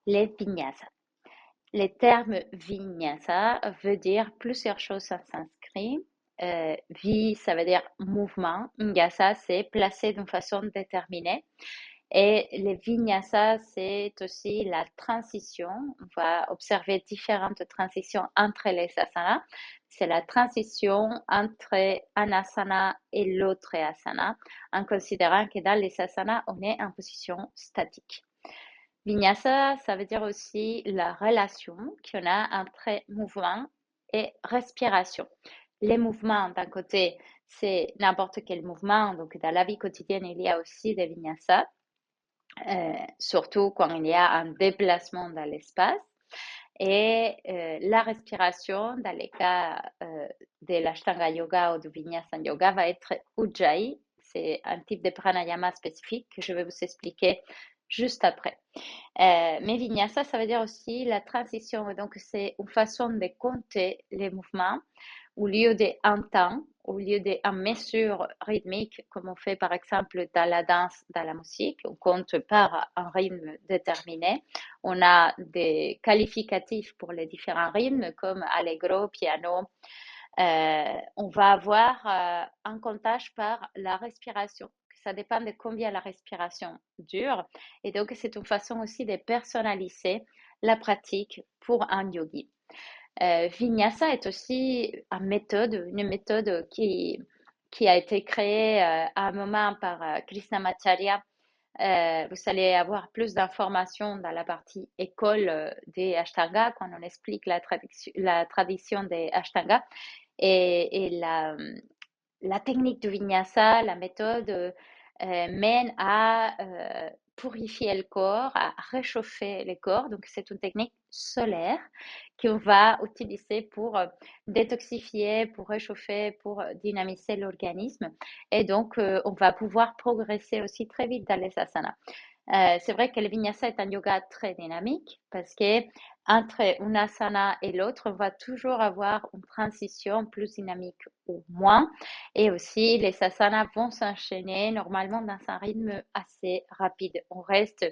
Les vinyasa. Le terme vinyasa veut dire plusieurs choses en sanskrit. Vi, ça veut dire mouvement. Nyasa, c'est placer d'une façon déterminée. Et le vinyasa, c'est aussi la transition. On va observer différentes transitions entre les asanas. C'est la transition entre un asana et l'autre asana, en considérant que dans les asanas, on est en position statique. Vinyasa, ça veut dire aussi la relation qu'on a entre mouvement et respiration. Les mouvements, d'un côté, c'est n'importe quel mouvement. Donc, dans la vie quotidienne, il y a aussi des vinyasas, surtout quand il y a un déplacement dans l'espace. Et la respiration, dans les cas de l'Ashtanga Yoga ou du Vinyasa Yoga, va être Ujjayi. C'est un type de pranayama spécifique que je vais vous expliquer juste après. Mais Vinyasa, ça veut dire aussi la transition. Donc, c'est une façon de compter les mouvements au lieu d'un temps, au lieu d'une mesure rythmique, comme on fait par exemple dans la danse, dans la musique. On compte par un rythme déterminé. On a des qualificatifs pour les différents rythmes, comme allegro, piano. On va avoir un comptage par la respiration. Ça dépend de combien la respiration dure. Et donc, c'est une façon aussi de personnaliser la pratique pour un yogi. Vinyasa est aussi une méthode qui a été créée à un moment par Krishnamacharya. Vous allez avoir plus d'informations dans la partie école des Ashtanga quand on explique la tradition des Ashtanga. Et la technique du vinyasa, la méthode, mène à purifier le corps, à réchauffer le corps. Donc, c'est une technique solaire qu'on va utiliser pour détoxifier, pour réchauffer, pour dynamiser l'organisme. Et donc, on va pouvoir progresser aussi très vite dans les asanas. C'est vrai que le vinyasa est un yoga très dynamique parce que entre une asana et l'autre, on va toujours avoir une transition plus dynamique ou moins. Et aussi, les asanas vont s'enchaîner normalement dans un rythme assez rapide. On reste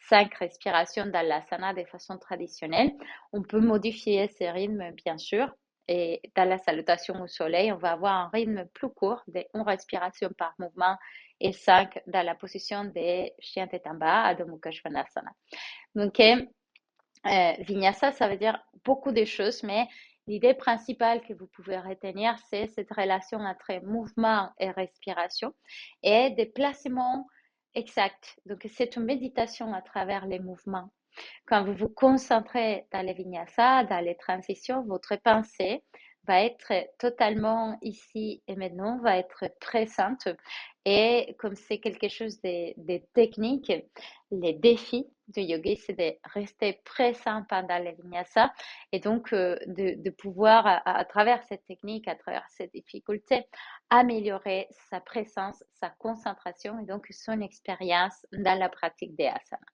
5 respirations dans l'asana de façon traditionnelle. On peut modifier ces rythmes, bien sûr. Et dans la salutation au soleil, on va avoir un rythme plus court de 1 respiration par mouvement et 5 dans la position des chiens tête en bas, Adho Mukha Svanasana. Donc, Vinyasa, ça veut dire beaucoup de choses, mais l'idée principale que vous pouvez retenir, c'est cette relation entre mouvement et respiration et des placements exacts. Donc, c'est une méditation à travers les mouvements. Quand vous vous concentrez dans les vinyasa, dans les transitions, votre pensée va être totalement ici et maintenant, va être présente. Et comme c'est quelque chose de technique, les défis du yogi, c'est de rester présent pendant les vinyasa et donc de pouvoir, à travers cette technique, à travers cette difficulté, améliorer sa présence, sa concentration et donc son expérience dans la pratique des asanas.